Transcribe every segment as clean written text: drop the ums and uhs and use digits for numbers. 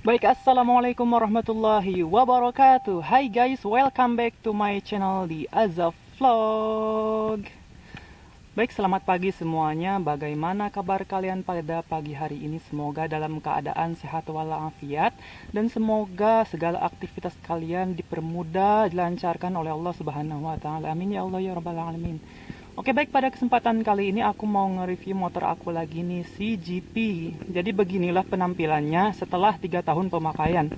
Baik, assalamualaikum warahmatullahi wabarakatuh. Hai guys, welcome back to my channel di Azaf Vlog. Baik, selamat pagi semuanya. Bagaimana kabar kalian pada pagi hari ini? Semoga dalam keadaan sehat walafiat dan semoga segala aktivitas kalian dipermudah, dilancarkan oleh Allah Subhanahu wa taala. Amin ya Allah ya rabbal alamin. Oke, baik, pada kesempatan kali ini aku mau nge-review motor aku lagi nih, CGP. Jadi beginilah penampilannya setelah 3 tahun pemakaian.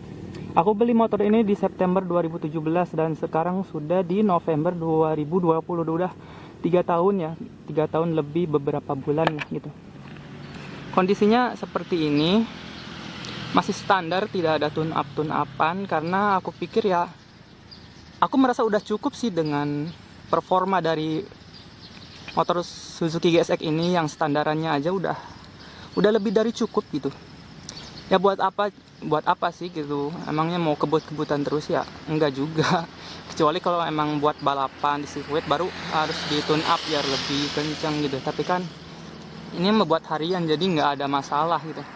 Aku beli motor ini di September 2017 dan sekarang sudah di November 2020. Udah 3 tahun ya, 3 tahun lebih beberapa bulan gitu. Kondisinya seperti ini, masih standar, tidak ada tune-up-tune-upan karena aku pikir ya, aku merasa udah cukup sih dengan performa dari motor Suzuki GSX ini yang standarannya aja udah lebih dari cukup gitu. Ya buat apa sih gitu? Emangnya mau kebut-kebutan terus ya? Enggak juga. Kecuali kalau emang buat balapan di sirkuit baru harus di tune up biar lebih kencang gitu. Tapi kan ini membuat harian jadi nggak ada masalah gitu.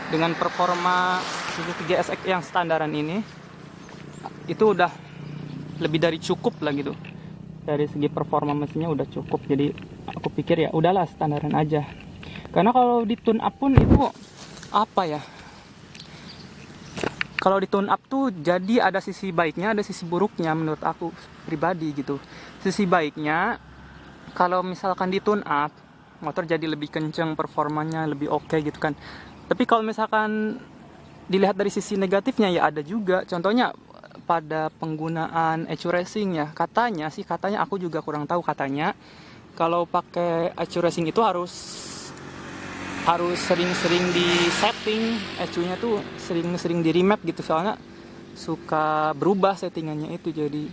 Dengan performa Suzuki GSX yang standaran ini itu udah lebih dari cukup lah gitu. Dari segi performa mesinnya udah cukup, jadi aku pikir ya udahlah standaran aja. Karena kalau di tune up pun itu apa ya, kalau di tune up tuh jadi ada sisi baiknya ada sisi buruknya menurut aku pribadi gitu. Sisi baiknya kalau misalkan di tune up motor jadi lebih kenceng, performanya lebih oke gitu kan. Tapi kalau misalkan dilihat dari sisi negatifnya ya ada juga. Contohnya pada penggunaan ECU Racing ya, katanya aku juga kurang tahu, katanya kalau pakai ECU Racing itu harus sering-sering di setting ECU-nya tuh, sering di remap gitu, soalnya suka berubah settingannya itu. Jadi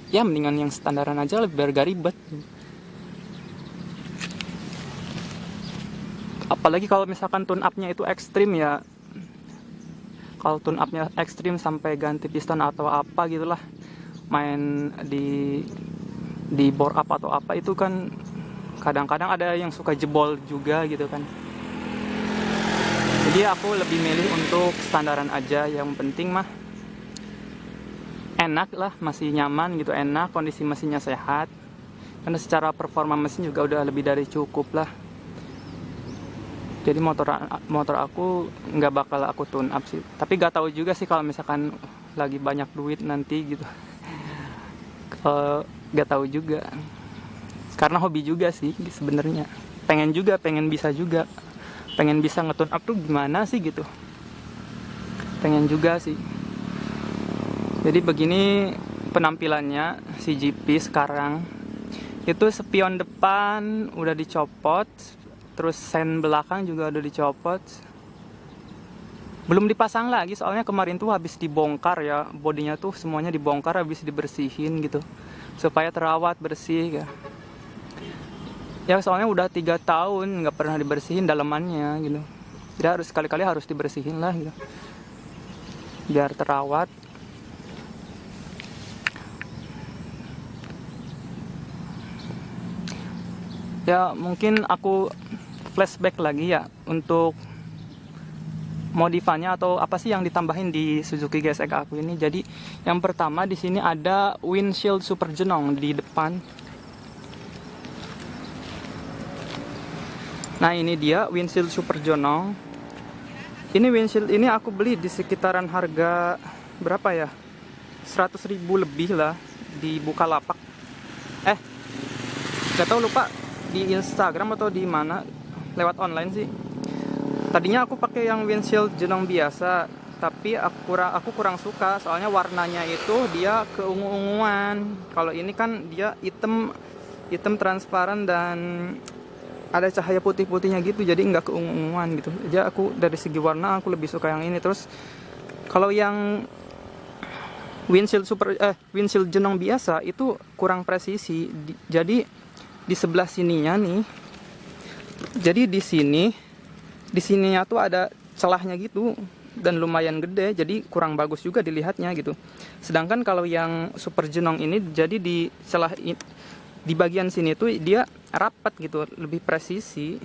ya mendingan yang standaran aja lebih biar gak ribet. Apalagi kalau misalkan tune up-nya itu ekstrim ya. Kalau tune up-nya ekstrim sampai ganti piston atau apa gitulah, main di bore up atau apa, itu kan kadang-kadang ada yang suka jebol juga gitu kan. Jadi aku lebih milih untuk standaran aja. Yang penting mah enak lah, masih nyaman gitu, enak, kondisi mesinnya sehat. Karena secara performa mesin juga udah lebih dari cukup lah. Jadi motor aku nggak bakal aku tune up sih. Tapi nggak tahu juga sih kalau misalkan lagi banyak duit nanti gitu. Nggak tahu juga. Karena hobi juga sih sebenarnya. Pengen bisa juga. Pengen bisa nge-tune up tuh gimana sih gitu. Pengen juga sih. Jadi begini penampilannya CGP sekarang. Itu spion depan udah dicopot. Terus sen belakang juga udah dicopot. Belum dipasang lagi soalnya kemarin tuh habis dibongkar ya. Bodinya tuh semuanya dibongkar, habis dibersihin gitu, supaya terawat bersih ya. Ya soalnya udah 3 tahun nggak pernah dibersihin dalamannya gitu. Jadi harus sekali-kali harus dibersihin lah gitu, biar terawat. Ya mungkin aku flashback lagi ya untuk modifannya atau apa sih yang ditambahin di Suzuki GSX aku ini. Jadi yang pertama di sini ada windshield super jenong di depan. Nah ini dia windshield super jenong. Ini windshield ini aku beli di sekitaran harga berapa ya, 100.000 lebih lah di Bukalapak. Gak tau, lupa di Instagram atau di mana, lewat online sih. Tadinya aku pakai yang windshield jenong biasa, tapi aku kurang suka soalnya warnanya itu dia keungu-unguan. Kalau ini kan dia hitam transparan dan ada cahaya putih-putihnya gitu, jadi nggak keungu-unguan gitu. Jadi aku dari segi warna aku lebih suka yang ini. Terus kalau yang windshield jenong biasa itu kurang presisi. Jadi di sebelah sininya nih, jadi di sininya tuh ada celahnya gitu dan lumayan gede, jadi kurang bagus juga dilihatnya gitu. Sedangkan kalau yang super jenong ini jadi di celah di bagian sini tuh dia rapat gitu, lebih presisi.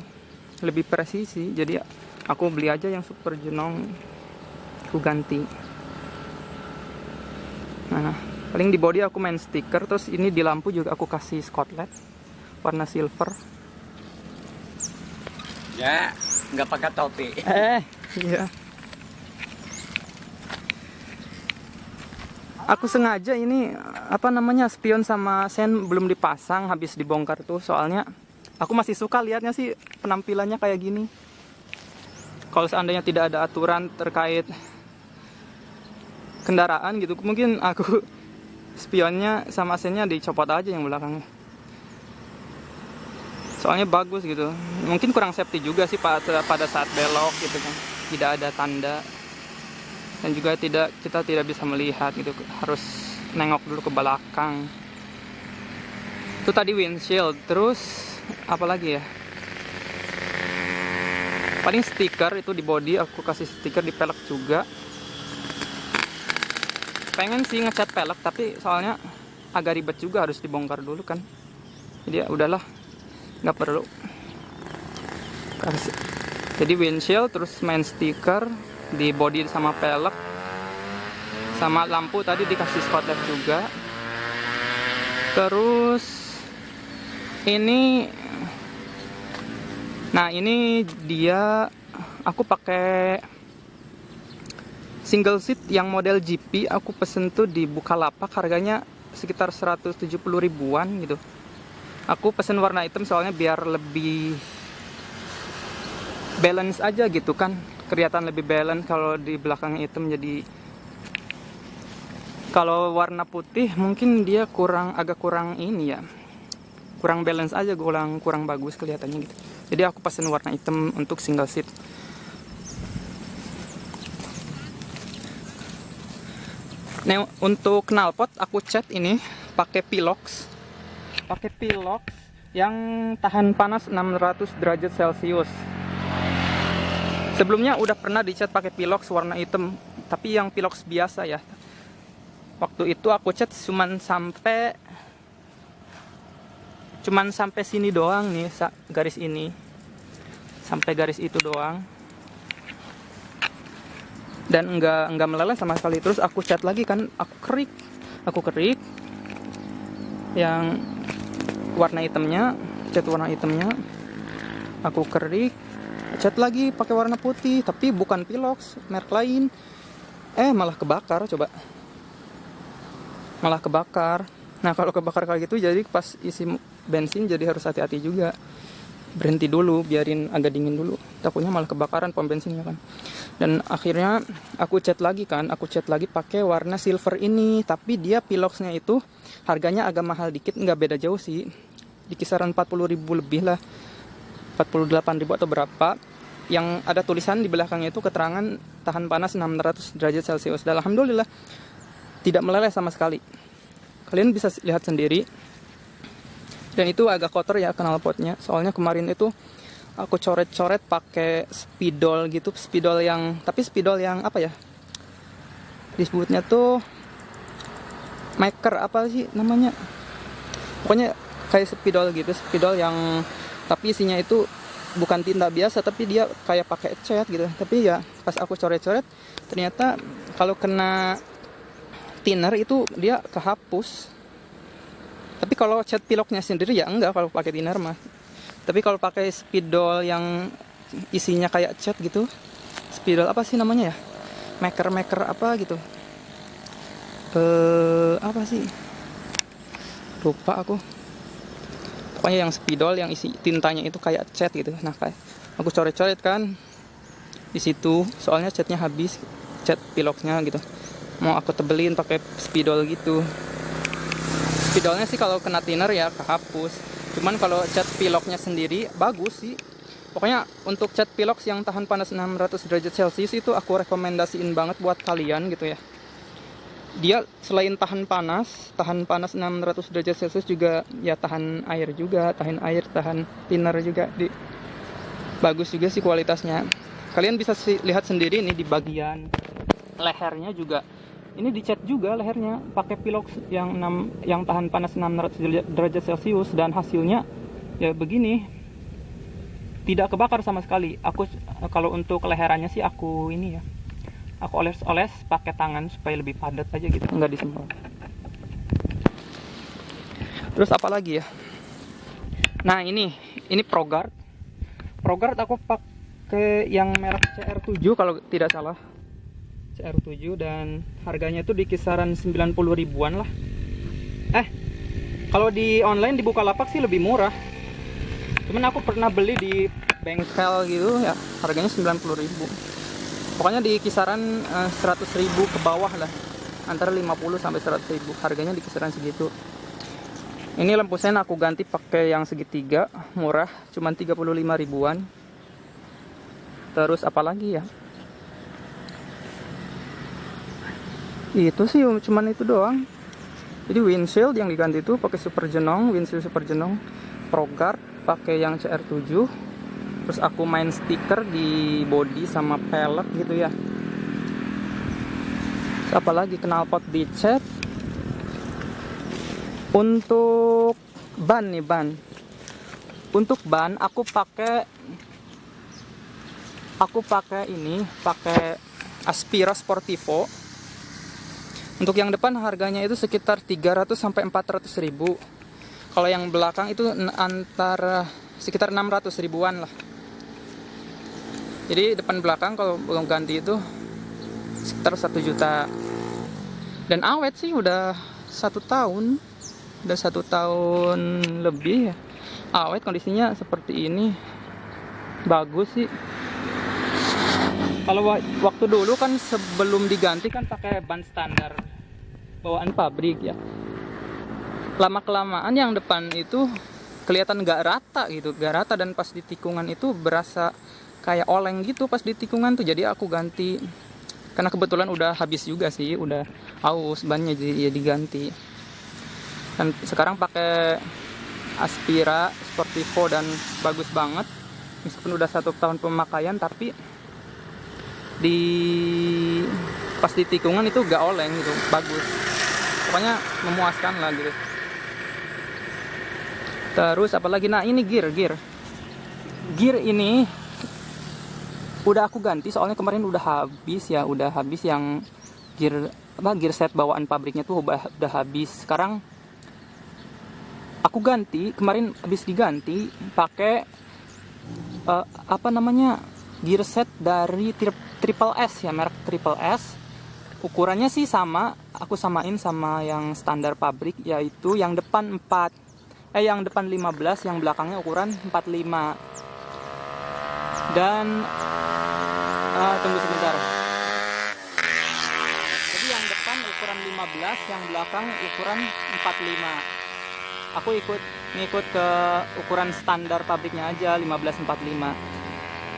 Jadi aku beli aja yang super jenong. aku ganti. Nah, paling di body aku main stiker, terus ini di lampu juga aku kasih Scotlet warna silver. Ya, nggak pakai topi. Iya. Aku sengaja ini spion sama sen belum dipasang, habis dibongkar tuh, soalnya aku masih suka lihatnya sih penampilannya kayak gini. Kalau seandainya tidak ada aturan terkait kendaraan gitu, mungkin aku spionnya sama sennya dicopot aja yang belakangnya. Soalnya bagus gitu. Mungkin kurang safety juga sih pada saat belok gitu kan. Tidak ada tanda. Dan juga kita tidak bisa melihat gitu, harus nengok dulu ke belakang. Itu tadi windshield. Terus apa lagi ya? Paling stiker itu di body, aku kasih stiker di pelek juga. Pengen sih ngecat pelek, tapi soalnya agak ribet juga, harus dibongkar dulu kan. Jadi ya udahlah, nggak perlu. Jadi windshield, terus main stiker di body sama pelek, sama lampu tadi dikasih spotlight juga. Terus ini, nah ini dia, aku pakai single seat yang model GP. Aku pesen tuh di Bukalapak, harganya sekitar 170 ribuan gitu. Aku pesen warna hitam soalnya biar lebih balance aja gitu kan, kelihatan lebih balance. Kalau di belakang hitam, jadi kalau warna putih mungkin dia agak kurang ini ya, kurang balance aja, kurang bagus kelihatannya gitu. Jadi aku pesen warna hitam untuk single seat. Nah, untuk knalpot aku cat ini pakai Pilox yang tahan panas 600 derajat Celcius. Sebelumnya udah pernah dicat pakai Pilox warna hitam, tapi yang Pilox biasa ya. Waktu itu aku cat cuman sampai sini doang nih, garis ini. Sampai garis itu doang. Dan enggak meleleh sama sekali. Terus aku cat lagi kan, aku kerik yang warna hitamnya, cat warna hitamnya. Aku kerik, cat lagi pakai warna putih, tapi bukan Pilox, merek lain. Malah kebakar, coba. Malah kebakar. Nah, kalau kebakar kayak gitu, jadi pas isi bensin jadi harus hati-hati juga. Berhenti dulu, biarin agak dingin dulu. Takutnya malah kebakaran pom bensinnya kan. Dan akhirnya aku cat lagi pakai warna silver ini, tapi dia Piloxnya itu harganya agak mahal dikit, nggak beda jauh sih. Di kisaran 40 ribu lebih lah. 48 ribu atau berapa, yang ada tulisan di belakangnya itu keterangan tahan panas 600 derajat Celcius. Dan alhamdulillah tidak meleleh sama sekali. Kalian bisa lihat sendiri. Dan itu agak kotor ya knalpotnya, soalnya kemarin itu aku coret-coret pakai spidol gitu, spidol yang apa ya, disebutnya tuh maker apa sih namanya, pokoknya kayak spidol gitu, spidol yang tapi isinya itu bukan tinta biasa, tapi dia kayak pakai cat gitu. Tapi ya pas aku coret-coret, ternyata kalau kena thinner itu dia kehapus. Tapi kalau cat Piloxnya sendiri ya enggak, kalau pakai thinner mah. Tapi kalau pakai spidol yang isinya kayak cat gitu, spidol apa sih namanya ya, maker apa gitu, apa sih, lupa aku. Pokoknya yang spidol yang isi tintanya itu kayak cat gitu. Nah, kayak aku coret-coret kan di situ, soalnya catnya habis, cat Piloxnya gitu. Mau aku tebelin pakai spidol gitu. Spidolnya sih kalau kena thinner ya kehapus. Cuman kalau cat Piloxnya sendiri bagus sih. Pokoknya untuk cat Pilox yang tahan panas 600 derajat Celcius itu aku rekomendasiin banget buat kalian gitu ya. Dia selain tahan panas 600 derajat Celcius juga ya tahan air juga, tahan thinner juga. Bagus juga sih kualitasnya. Kalian bisa lihat sendiri nih di bagian lehernya juga. Ini dicat juga lehernya pakai Pilox yang tahan panas 600 derajat Celcius, dan hasilnya ya begini. Tidak kebakar sama sekali. Kalau untuk leherannya sih aku aku oles-oles pakai tangan supaya lebih padat aja gitu, nggak disemprot. Terus apa lagi ya? Nah ini ProGuard aku pakai yang merek CR7 kalau tidak salah, CR7, dan harganya tuh di kisaran 90 ribuan lah. Kalau di online di Bukalapak sih lebih murah, cuman aku pernah beli di bengkel gitu ya, harganya 90 ribu. Pokoknya di kisaran 100 ribu ke bawah lah, antara 50 sampai 100 ribu, harganya di kisaran segitu. Ini lampu sen aku ganti pakai yang segitiga, murah, cuman 35 ribuan. Terus apa lagi ya? Itu sih cuman itu doang. Jadi windshield yang diganti itu pakai windshield super jenong. ProGuard pakai yang CR7. Terus aku main stiker di body sama pelek gitu ya. Terus apa lagi? Knalpot dicat. Untuk ban nih, Untuk ban aku pakai Aspira Sportivo. Untuk yang depan harganya itu sekitar 300 sampai 400 ribu. Kalau yang belakang itu antara sekitar 600 ribuan lah. Jadi depan belakang kalau belum ganti itu sekitar 1 juta. Dan awet sih udah 1 tahun. Udah 1 tahun lebih ya. Awet, kondisinya seperti ini. Bagus sih. Kalau waktu dulu kan sebelum diganti kan pakai ban standar bawaan pabrik ya. Lama-kelamaan yang depan itu kelihatan gak rata gitu, dan pas di tikungan itu berasa kayak oleng gitu pas di tikungan tuh. Jadi aku ganti, karena kebetulan udah habis juga sih, udah aus bannya, jadi ya diganti. Dan sekarang pakai Aspira Sportivo dan bagus banget. Meskipun udah 1 tahun pemakaian, tapi pas di tikungan itu gak oleng gitu, bagus. Pokoknya memuaskan lah gitu. Terus apalagi, nah ini gear ini udah aku ganti soalnya kemarin udah habis yang gear set bawaan pabriknya tuh udah habis. Sekarang aku ganti, kemarin habis diganti pakai gear set dari Triple S ya, merek Triple S. Ukurannya sih sama, aku samain sama yang standar pabrik, yaitu yang depan 15, yang belakangnya ukuran 45. Dan tunggu sebentar. Jadi yang depan ukuran 15, yang belakang ukuran 45. Aku ngikut ke ukuran standar pabriknya aja, 15-45.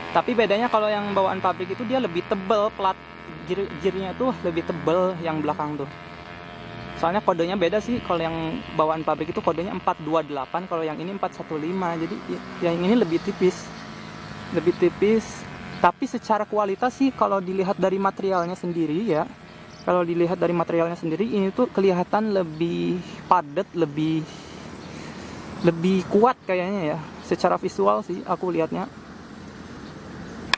Tapi bedanya kalau yang bawaan pabrik itu dia lebih tebal, plat gearnya tuh lebih tebal yang belakang tuh. Soalnya kodenya beda sih, kalau yang bawaan pabrik itu kodenya 428, kalau yang ini 415. Jadi yang ini lebih tipis. Tapi secara kualitas sih kalau dilihat dari materialnya sendiri ya, ini tuh kelihatan lebih padat, lebih kuat kayaknya ya. Secara visual sih aku lihatnya.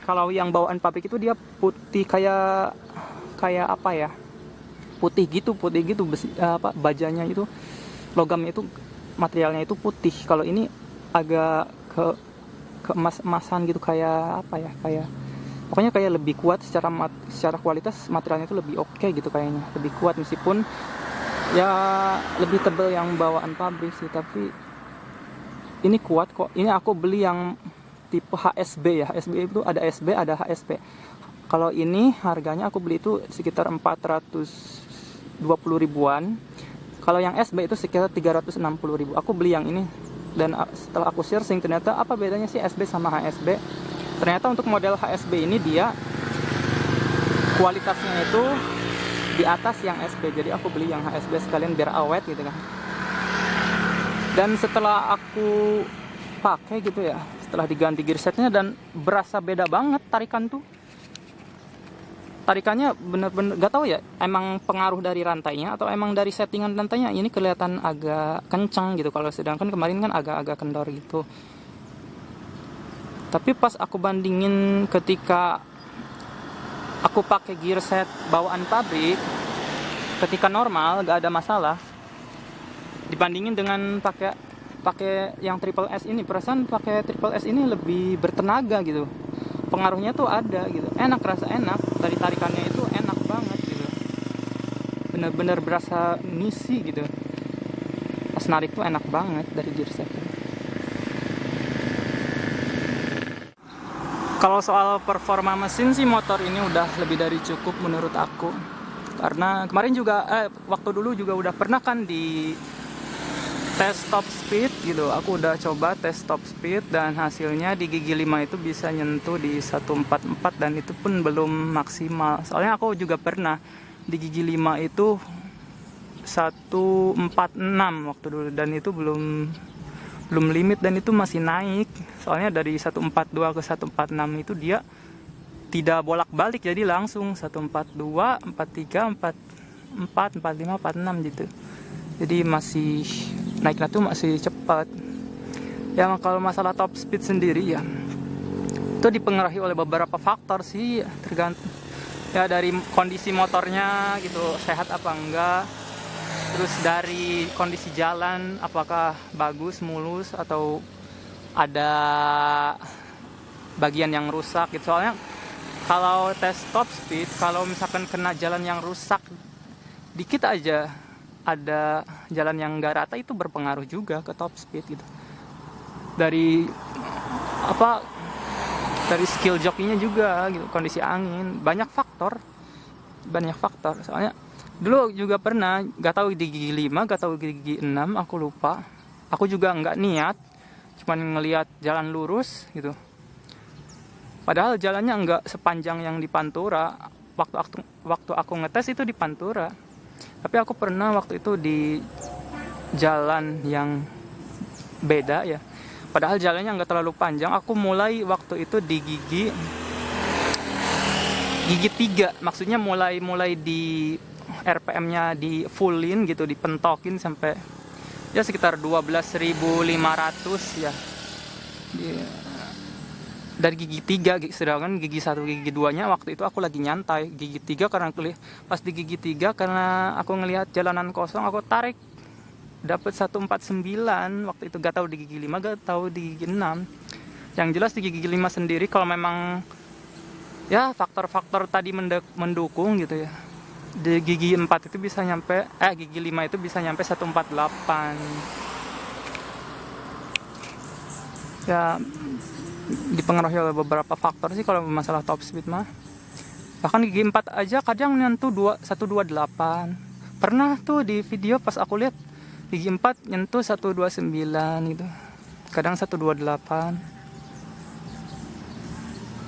Kalau yang bawaan pabrik itu dia putih kayak apa ya? Putih gitu besi, bajanya itu, logamnya itu, materialnya itu putih. Kalau ini agak keemas-emasan gitu, kayak apa ya? Pokoknya kayak lebih kuat secara kualitas, materialnya itu lebih oke gitu kayaknya. Lebih kuat meskipun ya lebih tebal yang bawaan pabrik sih, tapi ini kuat kok. Ini aku beli yang tipe HSB ya. HSB itu ada SB, ada HSB. Kalau ini harganya aku beli itu sekitar 420 ribuan. Kalau yang SB itu sekitar 360 ribu. Aku beli yang ini, dan setelah aku searching ternyata apa bedanya sih SB sama HSB. Ternyata untuk model HSB ini dia kualitasnya itu di atas yang SB. Jadi aku beli yang HSB sekalian biar awet gitu kan. Dan setelah aku pakai gitu ya, setelah diganti gear setnya, dan berasa beda banget tarikannya bener-bener gak tahu ya, emang pengaruh dari rantainya atau emang dari settingan rantainya. Ini kelihatan agak kencang gitu, kalau sedangkan kemarin kan agak kendor gitu. Tapi pas aku bandingin ketika aku pakai gear set bawaan pabrik ketika normal gak ada masalah, dibandingin dengan pakai yang triple S ini. Perasaan pakai triple S ini lebih bertenaga gitu, pengaruhnya tuh ada gitu, enak, rasa enak, tarikannya itu enak banget gitu, bener-bener berasa ngisi gitu, pas narik tuh enak banget dari gear set. Kalau soal performa mesin sih, motor ini udah lebih dari cukup menurut aku. Karena kemarin juga, waktu dulu juga udah pernah kan di tes top speed gitu. Aku udah coba tes top speed dan hasilnya di gigi 5 itu bisa nyentuh di 144 dan itu pun belum maksimal. Soalnya aku juga pernah di gigi 5 itu 146 waktu dulu dan itu belum limit dan itu masih naik. Soalnya dari 142 ke 146 itu dia tidak bolak-balik, jadi langsung 142, 43, 44, 45, 46 gitu. Jadi masih naiknya tuh masih cepat. Ya kalau masalah top speed sendiri ya, itu dipengaruhi oleh beberapa faktor sih, tergantung ya dari kondisi motornya gitu, sehat apa enggak. Terus dari kondisi jalan, apakah bagus, mulus, atau ada bagian yang rusak gitu. Soalnya kalau tes top speed, kalau misalkan kena jalan yang rusak dikit aja, ada jalan yang nggak rata, itu berpengaruh juga ke top speed gitu. Dari skill jokinya juga gitu, kondisi angin, banyak faktor. Soalnya dulu juga pernah, gak tahu di gigi 5, gak tahu di gigi 6, aku lupa. Aku juga nggak niat, cuman ngelihat jalan lurus gitu. Padahal jalannya nggak sepanjang yang di Pantura. Waktu aku ngetes itu di Pantura. Tapi aku pernah waktu itu di jalan yang beda ya. Padahal jalannya nggak terlalu panjang. Aku mulai waktu itu di gigi 3. Maksudnya mulai di RPM-nya di fullin gitu, dipentokin sampai ya sekitar 12.500 ya. Dari gigi 3, sedangkan gigi 1, gigi 2-nya waktu itu aku lagi nyantai. Gigi 3 karena pas di gigi 3 karena aku ngelihat jalanan kosong, aku tarik dapat 149 waktu itu. Gak tahu di gigi 5, gak tahu di gigi 6. Yang jelas di gigi 5 sendiri kalau memang ya faktor-faktor tadi mendukung gitu ya, di gigi 4 itu bisa nyampe gigi 5 itu bisa nyampe 148 ya. Dipengaruhi oleh beberapa faktor sih kalau masalah top speed mah. Bahkan gigi 4 aja kadang nyentuh 128. Pernah tuh di video pas aku lihat gigi 4 nyentuh 129 gitu. Kadang 128.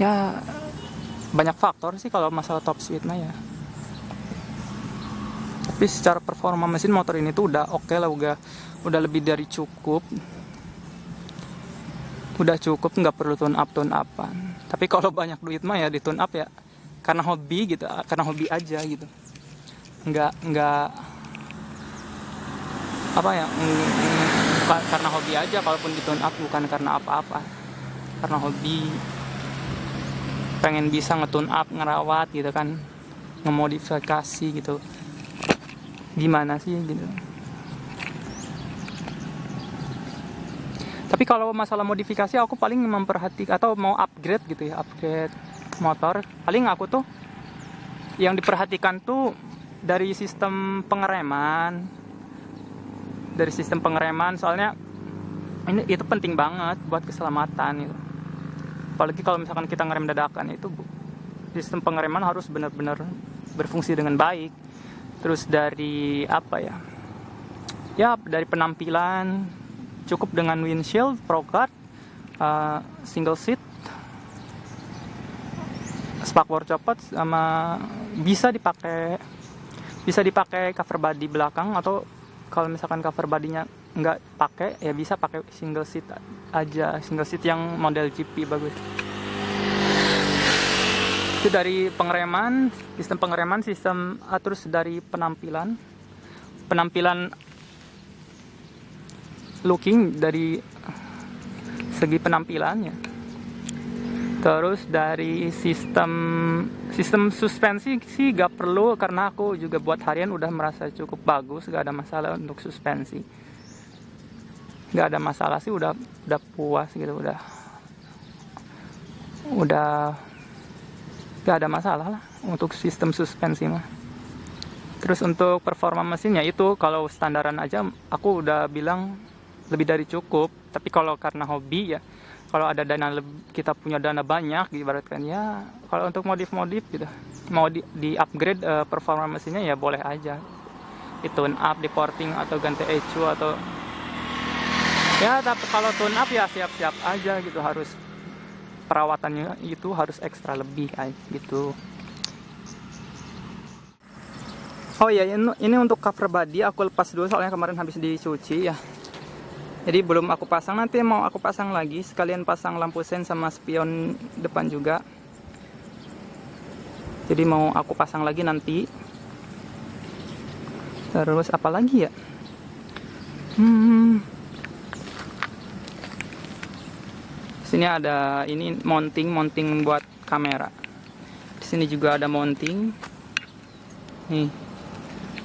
Ya banyak faktor sih kalau masalah top speed mah ya. Tapi secara performa mesin motor ini tuh udah oke lah, udah lebih dari cukup. Udah cukup, nggak perlu tune upan. Tapi kalau banyak duit mah ya di tune up ya, karena hobi gitu, karena hobi aja gitu. Nggak karena hobi aja. Kalaupun di tune up bukan karena apa-apa, karena hobi, pengen bisa nge-tune up, ngerawat gitu kan, ngemodifikasi gitu. Gimana sih gitu. Tapi kalau masalah modifikasi aku paling memperhatikan, atau mau upgrade gitu ya, upgrade motor, paling aku tuh yang diperhatikan tuh dari sistem pengereman. Soalnya itu penting banget buat keselamatan gitu. Apalagi kalau misalkan kita ngerem dadakan, itu sistem pengereman harus benar-benar berfungsi dengan baik. Terus dari dari penampilan, cukup dengan windshield, ProGuard, single seat, spakbor copot, sama bisa dipakai cover body belakang, atau kalau misalkan cover bodinya nggak pakai ya bisa pakai single seat aja, single seat yang model GP bagus. Itu dari sistem pengereman, terus dari penampilan looking, dari segi penampilannya. Terus dari sistem suspensi sih gak perlu, karena aku juga buat harian udah merasa cukup bagus, gak ada masalah untuk suspensi. Gak ada masalah sih, udah puas gitu, udah gak ada masalah lah untuk sistem suspensi mah. Terus untuk performa mesinnya itu kalau standaran aja aku udah bilang lebih dari cukup. Tapi kalau karena hobi ya, kalau ada kita punya dana banyak ibaratkan ya, kalau untuk modif gitu mau di upgrade performa mesinnya ya boleh aja, di tune up, di porting atau ganti ECU atau ya. Tapi kalau tune up ya siap-siap aja gitu, harus perawatannya itu harus ekstra lebih kayak gitu. Oh ya, ini untuk cover body aku lepas dulu soalnya kemarin habis dicuci ya. Jadi belum aku pasang, nanti mau aku pasang lagi, sekalian pasang lampu sen sama spion depan juga. Jadi mau aku pasang lagi nanti. Terus apa lagi ya? Sini ada ini mounting buat kamera. Di sini juga ada mounting. Nih.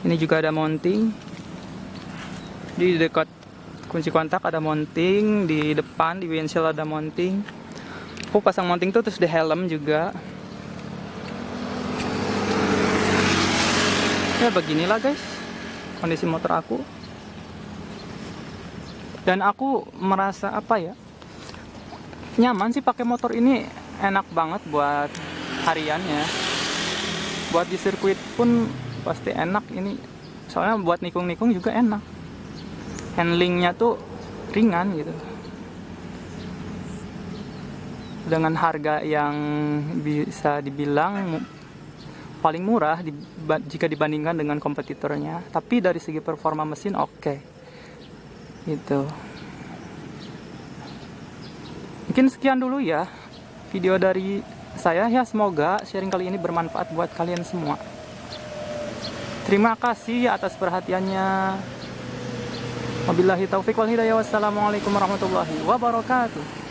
Ini juga ada mounting. Di dekat kunci kontak ada mounting, di depan di windshield ada mounting. Aku pasang mounting tuh terus di helm juga. Ya beginilah guys kondisi motor aku. Dan aku merasa apa ya, nyaman sih pakai motor ini, enak banget buat hariannya. Buat di sirkuit pun pasti enak ini. Soalnya buat nikung-nikung juga enak. Handlingnya tuh ringan gitu. Dengan harga yang bisa dibilang paling murah jika dibandingkan dengan kompetitornya. Tapi dari segi performa mesin oke. Gitu. Mungkin sekian dulu ya video dari saya ya, semoga sharing kali ini bermanfaat buat kalian semua. Terima kasih atas perhatiannya. Wabillahi taufiq wal hidayah. Wassalamualaikum warahmatullahi wabarakatuh.